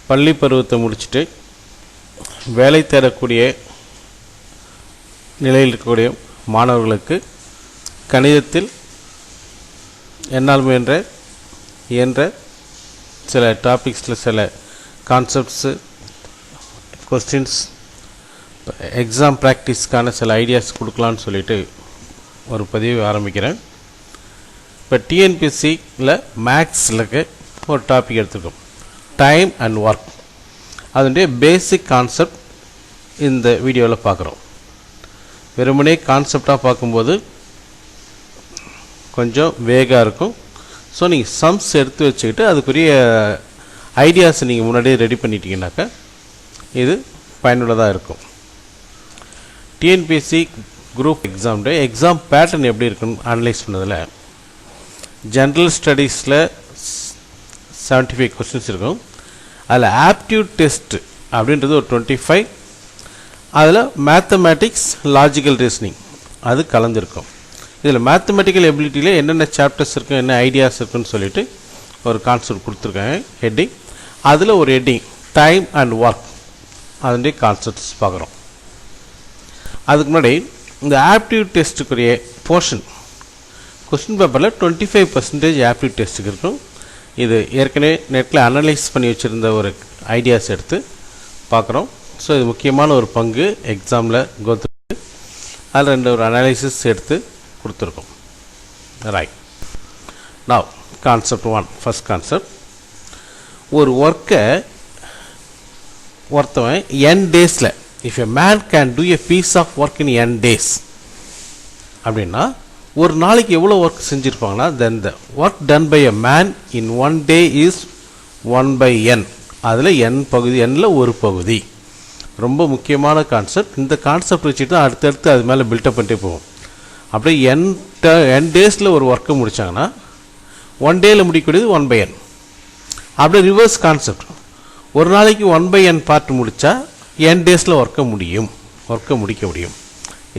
பள்ளி பருவத்தை முடிச்சுட்டு வேலை தேடக்கூடிய நிலையில் இருக்கக்கூடிய மாணவர்களுக்கு கணிதத்தில் என்னால் இயன்ற சில டாபிக்ஸில் சில கான்செப்ட்ஸு கொஸ்டின்ஸ் எக்ஸாம் ப்ராக்டிஸ்க்கான சில ஐடியாஸ் கொடுக்கலான்னு சொல்லிட்டு ஒரு பதிவு ஆரம்பிக்கிறேன். இப்போ டிஎன்பிஎஸ்சியில் மேக்ஸில் ஒரு டாபிக் எடுத்துருக்கோம், டைம் அண்ட் ஒர்க். அதனுடைய பேசிக் கான்செப்ட் இந்த வீடியோவில் பார்க்குறோம். வெறுமனே கான்செப்டாக பார்க்கும்போது கொஞ்சம் வேகாக இருக்கும். ஸோ நீங்கள் சம்ஸ் எடுத்து வச்சுக்கிட்டு அதுக்குரிய ஐடியாஸை நீங்கள் முன்னாடியே ரெடி பண்ணிட்டீங்கன்னாக்கா இது பயனுள்ளதாக இருக்கும். டிஎன்பிஎஸ்சி குரூப் எக்ஸாம் பேட்டர்ன் எப்படி இருக்குன்னு அனலைஸ் பண்ணதில் ஜென்ரல் ஸ்டடீஸில் 75 கொஸ்டின்ஸ் இருக்கும். அதில் ஆப்டியூட் டெஸ்ட் அப்படின்றது ஒரு 25, அதில் மேத்தமேட்டிக்ஸ் லாஜிக்கல் ரீசனிங் அது கலந்துருக்கும். இதில் மேத்தமெட்டிக்கல் எபிலிட்டியில் என்னென்ன சாப்டர்ஸ் இருக்கும், என்ன ஐடியாஸ் இருக்குன்னு சொல்லிட்டு ஒரு கான்செப்ட் கொடுத்துருக்காங்க ஹெட்டிங். அதில் ஒரு ஹெட்டிங் டைம் அண்ட் ஒர்க், அதனுடைய கான்செப்ட்ஸ் பார்க்குறோம். அதுக்கு முன்னாடி இந்த ஆப்டியூட் டெஸ்ட்டுக்குரிய போர்ஷன் கொஸ்டின் பேப்பரில் 25% ஆப்டியூட் டெஸ்ட்டுக்கு இருக்கும். இது ஏற்கனவே நெட்டில் அனலைஸ் பண்ணி வச்சுருந்த ஒரு ஐடியாஸ் எடுத்து பார்க்குறோம். ஸோ இது முக்கியமான ஒரு பங்கு எக்ஸாமில் கோத்துருக்கு. அதில் ஒரு அனாலிசிஸ் எடுத்து கொடுத்துருக்கோம். Right, now concept 1. First concept, ஒரு ஒர்க்கை ஒருத்தவன் n டேஸில், if a man can do a piece of work in n days அப்படின்னா ஒரு நாளைக்கு எவ்வளோ ஒர்க் செஞ்சுருப்பாங்கன்னா then the work done by a man in 1 day is 1/n. அதில் n பகுதி, nல ஒரு பகுதி. ரொம்ப முக்கியமான கான்செப்ட். இந்த கான்செப்ட் வச்சுட்டு தான் அடுத்தடுத்து அது மேலே பில்டப் பண்ணிட்டே போவோம். அப்படியே n டேஸில் ஒரு ஒர்க்கை முடித்தாங்கன்னா 1 டேயில் முடிக்கக்கூடியது 1/n. அப்படியே ரிவர்ஸ் கான்செப்ட், ஒரு நாளைக்கு 1/n பார்ட் முடித்தா n டேஸில் ஒர்க்கை முடிக்க முடியும்.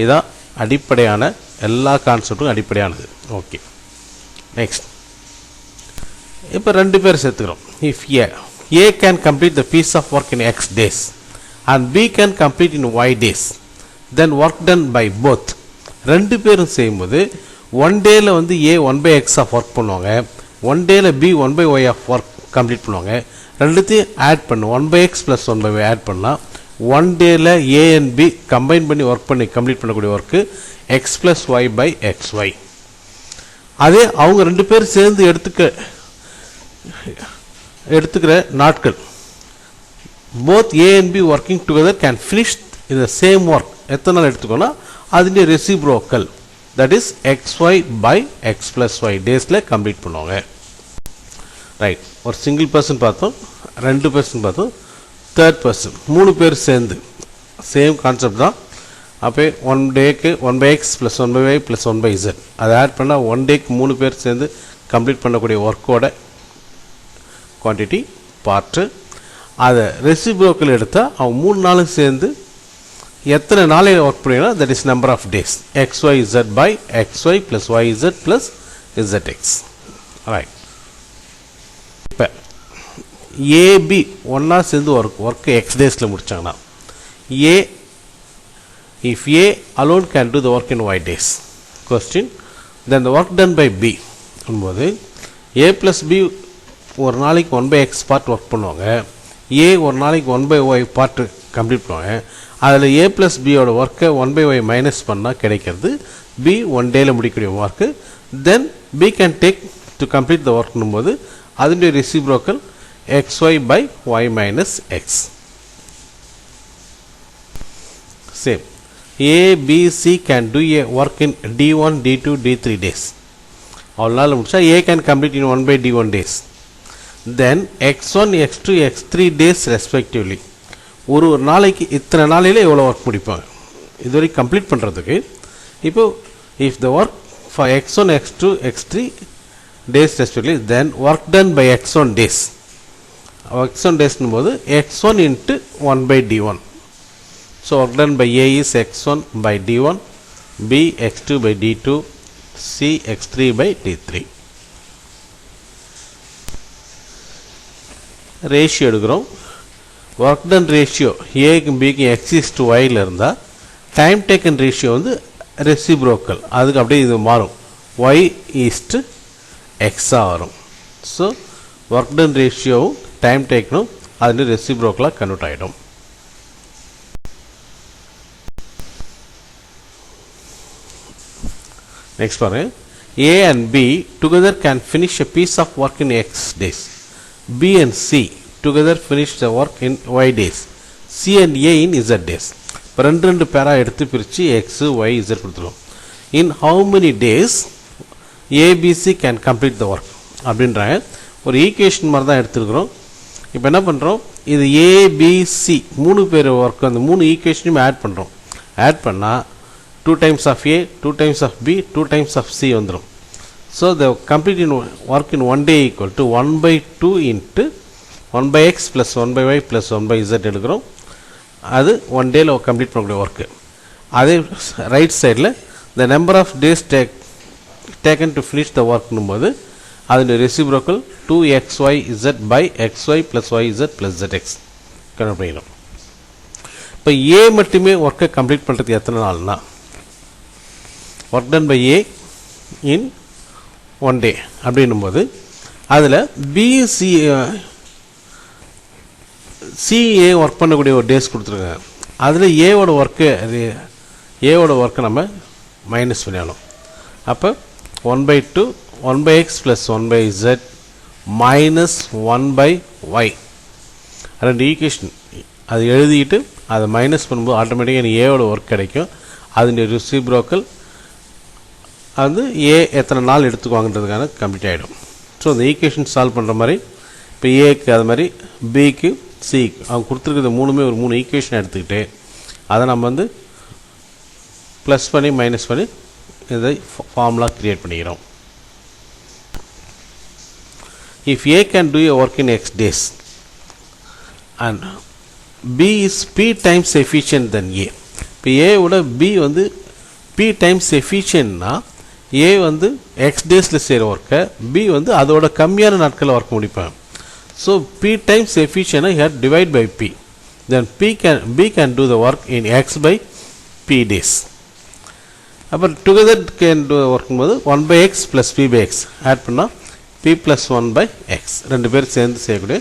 இதுதான் அடிப்படையான எல்லா கான்செப்டும் அடிப்படையானது. Okay, next. இப்போ 2 பேர் சேர்த்துக்கிறோம். If A can complete the piece of work in x days and B can complete in y days, then work done by both. 2 பேரும் செய்யும்போது 1 டேயில் வந்து A 1/x ஆஃப் ஒர்க் பண்ணுவாங்க, 1 டேயில் B 1/y of work complete பண்ணுவாங்க. ரெண்டுத்தையும் add பண்ணு, 1/x + 1/y add பண்ணால் 1 டேயில் A and B கம்பைன் பண்ணி ஒர்க் பண்ணி கம்ப்ளீட் பண்ணக்கூடிய ஒர்க்கு x + y/xy. அதே அவங்க 2 பேர் சேர்ந்து எடுத்துக்கிற நாட்கள், both A and B working together can finish in the same work. எத்தனை நாள் எடுத்துக்கோனா அதுடைய reciprocal, that is xy/x + y டேஸில் கம்ப்ளீட் பண்ணுவாங்க. ரைட், ஒரு சிங்கிள் பர்சன் பார்த்தோம், 2 பர்சன் பார்த்தோம், தேர்ட் பர்சன் 3 பேர் சேர்ந்து சேம் கான்செப்ட் தான். அப்போ 1 டேக்கு 1/x + 1/y + 1/z அதை ஆட் பண்ணால் 1 டேக்கு 3 பேர் சேர்ந்து கம்ப்ளீட் பண்ணக்கூடிய ஒர்க்கோட குவான்டிட்டி பார்ட்டு. அதை ரெசிப்ரோக்கல் எடுத்தால் அவன் 3 நாளும் சேர்ந்து எத்தனை நாளையில் ஒர்க் பண்ணிங்கன்னா that is number of days, xyz/xy + yz + zx. Right, இப்போ ஏபி ஒன்றா சேர்ந்து ஒர்க்கு x டேஸில் முடித்தாங்கன்னா if A alone can do the work in y days, question, then the work done by B என்பது A + B ஒரு நாளைக்கு 1/x part work பண்ணுவாங்க, A ஒரு நாளைக்கு 1/y பார்ட் கம்ப்ளீட் பண்ணுவாங்க. அதில் A + B யோட ஒர்க்கை 1/y மைனஸ் பண்ணால் கிடைக்கிறது B 1 டேயில் முடிக்கக்கூடிய work. Then B can take to complete the ஒர்க்னும் போது அதனுடைய reciprocal xy/y - x. Same, A, B, C can do a work in D1, D2, D3 days. அவ்வளோ நாள் முடிச்சா A can complete in 1/D1 days. Then x1, x2, x3 days respectively. ஒரு நாளைக்கு இத்தனை நாளையில் எவ்வளோ ஒர்க் முடிப்பாங்க இதுவரை கம்ப்ளீட் பண்ணுறதுக்கு. இப்போ if the work for x1, x2, x3 days respectively, then work done by x1 days. x1 daysனும் போது x1 into 1/D1. So work done by A is x1/D1, B x2/D2, C x3/D3. Ratio எடுக்கிறோம். Work done ratio ஏக்கும் பிக்கும் x is to ஒயில் இருந்தால் time taken ratio வந்து reciprocal, அதுக்கு அப்படியே இது மாறும், ஒய் ஈஸ்ட்டு எக்ஸாக வரும். ஸோ ஒர்க் டன் ரேஷியோவும் டைம் டேக்கனும் அது ரெசிப்ரோக்கலாக கன்வெர்ட் ஆகிடும். Next பாருங்க, A and B together can finish a piece of work in X days. B and C together finish the work in Y days. C and A in Z days. இப்போ ரெண்டு பேரா எடுத்து பிரித்து X, Y, Z கொடுத்துருவோம். In how many days A, B, C can complete the work அப்படின்றாங்க. ஒரு equation மாதிரி தான் எடுத்துருக்குறோம். இப்போ என்ன பண்ணுறோம், இது A, B, C 3 பேர் ஒர்க், அந்த 3 ஈக்குவேஷனையும் ஆட் பண்ணுறோம். ஆட் பண்ணால் 2 times of A, 2 times of B, 2 times of C வந்துடும். So the complete work in one day equal to 1/2 into 1 by X plus 1 by Y plus 1 by Z எடுக்கிறோம். அது 1 டேயில் complete பண்ணக்கூடிய work. அதே right சைடில் the number of days taken to finish the workனும் போது அதனுடைய reciprocal 2xyz by xy plus yz plus zx convert பண்ணிடும். இப்போ A மட்டுமே ஒர்க்கை கம்ப்ளீட் பண்ணுறதுக்கு எத்தனை நாள்னா, ஒர்க் டன் பை A இன் 1 day அப்படின்னும்போது அதில் சிஏ ஒர்க் பண்ணக்கூடிய ஒரு டேஸ் கொடுத்துருக்காங்க. அதில் ஏவோட ஒர்க்கை நம்ம மைனஸ் பண்ணிடணும். அப்போ 1/2 1 by X plus 1 by Z minus 1 by Y ரெண்டு ஈக்குவேஷன் அது எழுதிக்கிட்டு அதை மைனஸ் பண்ணும்போது ஆட்டோமேட்டிக்காக எனக்கு ஏவோட ஒர்க் கிடைக்கும். அதனுடைய ரெசிப்ரோக்கல் அது ஏ எத்தனை நாள் எடுத்துக்குவாங்கன்றதுக்கான கம்ப்ளீட் ஆகிடும். ஸோ அந்த ஈக்குவேஷன் சால்வ் பண்ணுற மாதிரி இப்போ ஏக்கு அது மாதிரி பிக்கு சிக்கு அவங்க கொடுத்துருக்கிறது மூணுமே ஒரு 3 ஈக்குவேஷன் எடுத்துக்கிட்டு அதை நம்ம வந்து ப்ளஸ் பண்ணி மைனஸ் பண்ணி இதை ஃபார்முலா க்ரியேட் பண்ணிக்கிறோம். If A can do a work in x days and b is p times efficient than a. இப்போ ஏவோட பி வந்து பி டைம்ஸ் எஃபிஷியன்ட்னா ஏ வந்து எக்ஸ் டேஸில் செய்கிற ஒர்க்கை பி வந்து அதோட கம்மியான நாட்களில் ஒர்க் முடிப்பாங்க. ஸோ பி டைம்ஸ் எஃபிஷியன்ட்னா here divide by p, then b can do the work in x by p days. அப்புறம் டுகெதர் கேன் டூ ஒர்க்கும் போது 1 by X plus p by x add பண்ணால் பி ப்ளஸ் 1 by X ரெண்டு பேர் சேர்ந்து செய்யக்கூடிய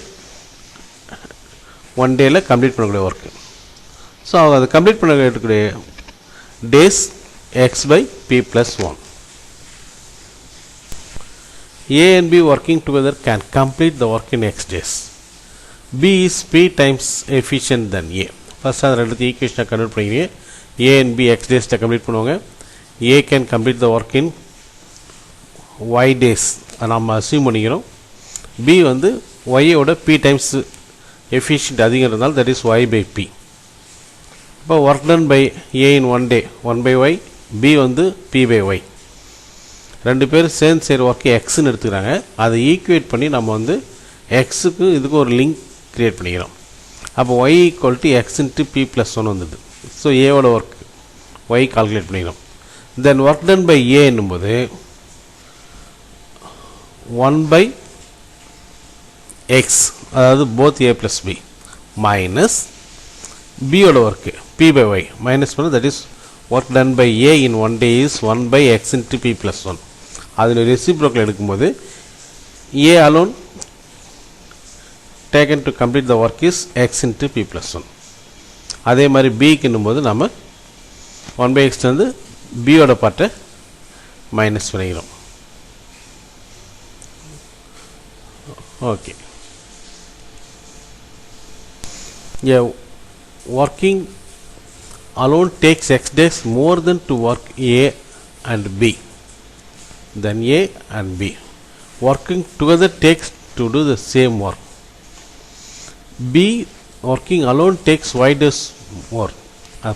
1 டேயில் கம்ப்ளீட் பண்ணக்கூடிய ஒர்க்கு. ஸோ அவங்க அதை கம்ப்ளீட் பண்ணக்கூடிய days X by P plus 1. A and B working together can complete the work in X days. B is P times efficient than A. First அந்த ரெண்டு ஈக்குவேஷனை கன்வெர்ட் பண்ணிக்கிறீங்க. A and B X days complete பண்ணுவாங்க. A can complete the work in Y days நம்ம assume பண்ணிக்கிறோம். B வந்து Yயோட P times efficient அதிகன்றதால் that is Y by P. இப்போ work done by A in 1 day 1 by Y, B வந்து P by Y. ரெண்டு பேரும் சேர்ந்து செய்கிற ஒர்க்கு எக்ஸ்ன்னு எடுத்துக்கிறாங்க. அதை ஈக்குவேட் பண்ணி நம்ம வந்து எக்ஸுக்கு இதுக்கு ஒரு லிங்க் க்ரியேட் பண்ணிக்கிறோம். அப்போ y equal to x into B plus 1 வந்தது. ஸோ ஏவோட ஒர்க் ஒய் கால்குலேட் பண்ணிக்கிறோம். Then work done by a என்னும்போது 1 by எக்ஸ், அதாவது both a plus b minus பியோட work b by y minus பண்ண that is work done by a in 1 day is 1 by x into B plus 1. அதில் reciprocal எடுக்கும்போது a alone taken to complete the work is X into B plus 1. அதே மாதிரி பிக்குன்னும் போது நம்ம 1 by X வந்து பியோட பார்ட்டை மைனஸ் பண்ணிக்கிறோம். Okay, A working alone takes X days more than to work A and B than A and B. Working together takes to do the same work. B working alone takes Y days more.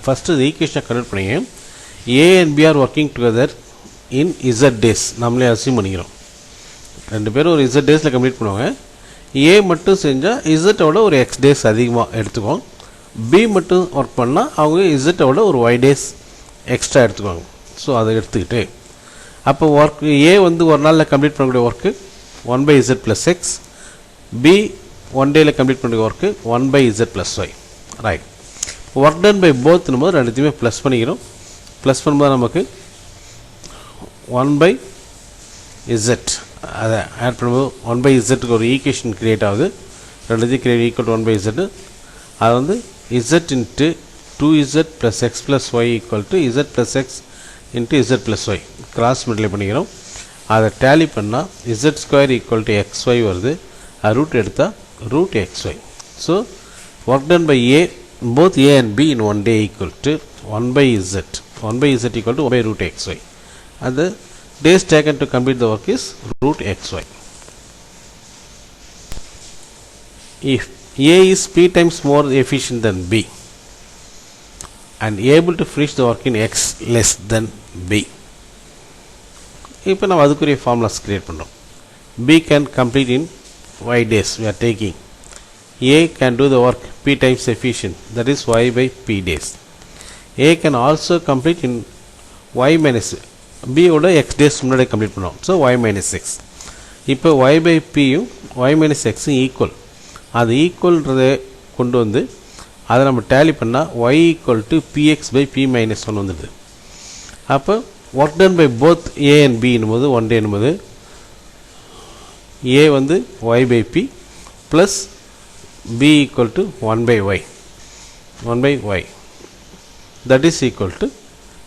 First the equation correct பண்ணிங்க. A and B are working together in Z days. நம்மளே assume பண்ணிக்கிறோம். ரெண்டு பேரும் ஒரு Z daysல complete பண்ணுவாங்க. A மட்டும் செஞ்சால் Z-ஓட ஒரு X days அதிகமாக எடுத்துக்குவோம். பி மட்டும் ஒர்க் பண்ணால் அவங்க இசட்டோட ஒரு ஒய் டேஸ் எக்ஸ்ட்ரா எடுத்துக்குவாங்க. ஸோ அதை எடுத்துக்கிட்டு அப்போ ஒர்க் ஏ வந்து ஒரு நாளில் கம்ப்ளீட் பண்ணக்கூடிய work 1 by Z plus x, b one டேயில் கம்ப்ளீட் பண்ணுற work 1/z + y. Right. Work done by போத்னும் போது ரெண்டுத்தையுமே ப்ளஸ் பண்ணிக்கிறோம். ப்ளஸ் பண்ணும்போது நமக்கு 1/z அதை ஆட் பண்ணும்போது 1/zக்கு ஒரு ஈக்குவேஷன் க்ரியேட் ஆகுது. ரெண்டுத்தையும் க்ரியேட் ஈக்குவல் டு 1/z. அது வந்து z into 2z + x + y equal to z + x into z + y cross multiply பண்ணிக்கிறோம். அதை டேலி பண்ணால் z² ஈக்குவல் டு xy வருது. அது ரூட் எடுத்தால் root xy. So work done by a both a and b in one day equal to 1/z. 1/z equal to 1/root xy. And the days taken to complete the work is root xy. If a is p times more efficient than b and able to finish the work in x less than b, இப்போ நம்ம அதுக்குரிய formulas create பண்ணுறோம். b can complete in y days we are taking. A can do the work p times efficient, that is y by p days. A can also complete in y minus b ஓட x days முன்னாடி complete பண்ணுவோம். So y minus x. இப்போ y by p யும் y minus x equal. அது ஈக்குவல்ன்றதை கொண்டு வந்து அதை நம்ம டேலி பண்ணால் y equal to px by p minus 1 வந்துடுது. அப்போ work done by both a and b என்னும்போது ஒன் டே என்னும்போது a வந்து y by p plus b equal to 1/y. 1/y. That is equal to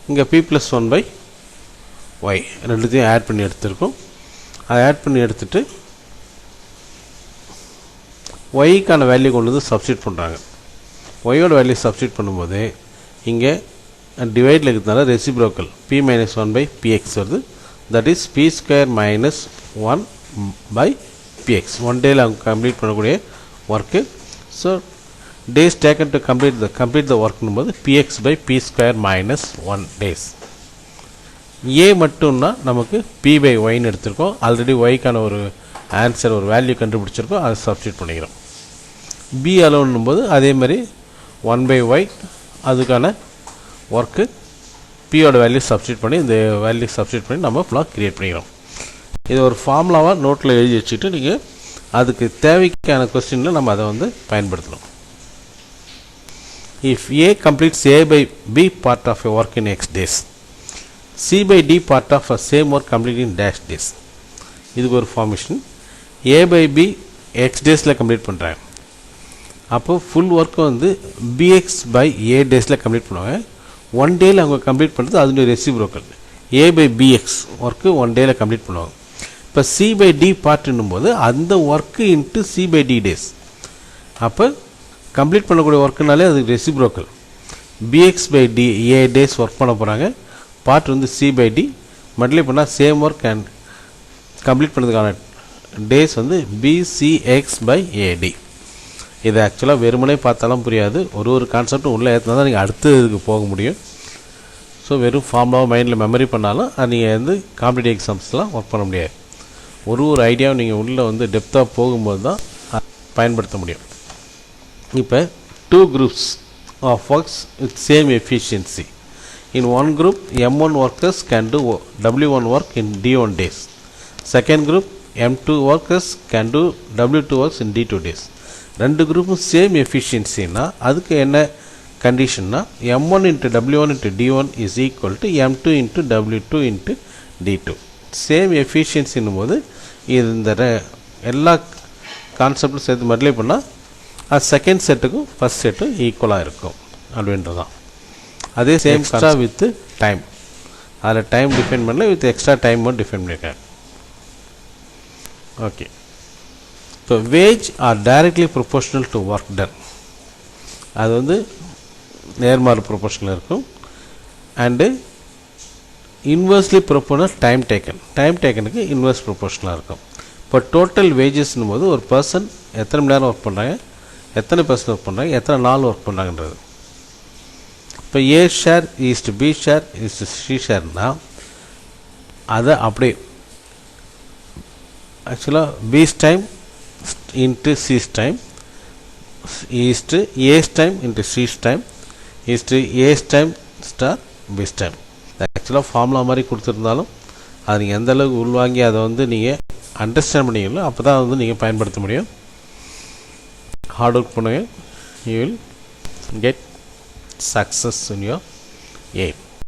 இங்கே p plus 1/y ரெண்டுத்தையும் add பண்ணி எடுத்துருக்கோம். அதை ஆட் பண்ணி எடுத்துட்டு yக்கான வேல்யூ கொண்டு வந்து சப்ஸ்டியூட் பண்ணுறாங்க. yயோட வேல்யூ சப்ஸ்டியூட் பண்ணும்போது இங்கே டிவைடில் இருக்கிறதுனால ரெசிப்ரோக்கல் p minus 1/px வருது. That is p² minus 1/px. One டேயில் அவங்க கம்ப்ளீட் பண்ணக்கூடிய work. So days taken to complete the ஒர்க்னும் போது px by p² minus 1 days. a மட்டும்னா நமக்கு p by yன்னு எடுத்திருக்கோம். ஆல்ரெடி yக்கான ஒரு ஆன்சர் ஒரு வேல்யூ கண்டுபிடிச்சிருக்கோம். அதை சப்ஸ்டியூட் பண்ணிக்கிறோம். b அலோன்னும் போது அதே மாதிரி 1/y அதுக்கான ஒர்க்கு பியோட வேல்யூ சப்ஸ்டியூட் பண்ணி இந்த வேல்யூ சப்ஸ்டியூட் பண்ணி நம்ம ஃபுல்லாக க்ரியேட் பண்ணிக்கிறோம். இது ஒரு ஃபார்முலாவாக நோட்டில் எழுதி வச்சுட்டு நீங்கள் அதுக்கு தேவைக்கான கொஸ்டினில் நம்ம அதை வந்து பயன்படுத்தணும். If a completes a by b part of a work in x days, c by d part of a same work completed in dash days. இதுக்கு ஒரு formation. a by b x daysல கம்ப்ளீட் பண்ணுறாங்க. அப்போது full ஒர்க்கை வந்து bx by a daysல complete பண்ணுவாங்க. One டேயில் அவங்க கம்ப்ளீட் பண்ணுறது அதனுடைய reciprocal a by bx work one டேயில் கம்ப்ளீட் பண்ணுவாங்க. இப்போ c by d பார்ட்டுன்னும் போது அந்த work into c by d days. அப்போ கம்ப்ளீட் பண்ணக்கூடிய ஒர்க்குனாலே அது reciprocal. bx by d a days work பண்ண போகிறாங்க. பார்ட் வந்து c by d மல்டிப்ளை பண்ணால் சேம் ஒர்க் அண்ட் கம்ப்ளீட் பண்ணுறதுக்கான டேஸ் வந்து bcx by ad. இது ஆக்சுவலாக வெறுமனே பார்த்தாலும் புரியாது. ஒரு கான்செப்டும் உள்ளே ஏற்றினா தான் நீங்கள் அடுத்த இதுக்கு போக முடியும். ஸோ வெறும் ஃபார்முலாவை மைண்டில் மெமரி பண்ணாலும் அது நீங்கள் வந்து காம்படிட்டிவ் எக்ஸாம்ஸ்லாம் ஒர்க் பண்ண முடியாது. ஒரு ஐடியாவை நீங்கள் உள்ளே வந்து டெப்த்தாக போகும்போது தான் பயன்படுத்த முடியும். இப்போ two groups of works with same efficiency. In one group m1 workers can do w1 work in d1 days. Second group m2 workers can do w2 works in d2 days. ரெண்டு குரூப்பும் சேம் எஃபிஷியன்சின்னா அதுக்கு என்ன கண்டிஷன்னா m1 into w1 into d1 is equal to m2 into w2 into d2. Same எஃபிஷியன்சின்னும் போது இது இந்த எல்லா கான்செப்டும் சேர்த்து மல்டிப்ளை பண்ணால் அது செகண்ட் செட்டுக்கும் ஃபஸ்ட் செட்டும் ஈக்குவலாக இருக்கும் அப்படின்றது தான். அதே சேம் எக்ஸ்ட்ரா வித் டைம். அதில் டைம் டிஃபைன் பண்ணல, வித் எக்ஸ்ட்ரா டைம் மட்டும் டிஃபைன் பண்ணியிருக்காங்க. ஓகே. இப்போ wage are directly proportional to work done. அது வந்து நேர்மாறு ப்ரொபோஷனல் இருக்கும். And inversely proportional time taken. Time டேக்கனுக்கு இன்வெர்ஸ் ப்ரொபோஷனலாக இருக்கும். இப்போ டோட்டல் வேஜஸ்னும் போது ஒரு பர்சன் எத்தனை மணி நேரம் ஒர்க் பண்ணுறாங்க, எத்தனை பர்சன் ஒர்க் பண்ணுறாங்க, எத்தனை நாள் ஒர்க் பண்ணுறாங்கன்றது. இப்போ a share is to b share is to c ஷேர்னால் அதை அப்படியே ஆக்சுவலாக b's time into c's time is to a's time into c's time is to a's time star b's time. ஆக்சுவலாக ஃபார்முலா மாதிரி கொடுத்துருந்தாலும் அது நீங்கள் எந்த அளவுக்கு உள்வாங்கி அதை வந்து நீங்கள் அண்டர்ஸ்டாண்ட் பண்ணிங்களோ அப்போ தான் வந்து நீங்கள் பயன்படுத்த முடியும். ஹார்ட் ஒர்க் பண்ணுங்க, you will get success in your aim.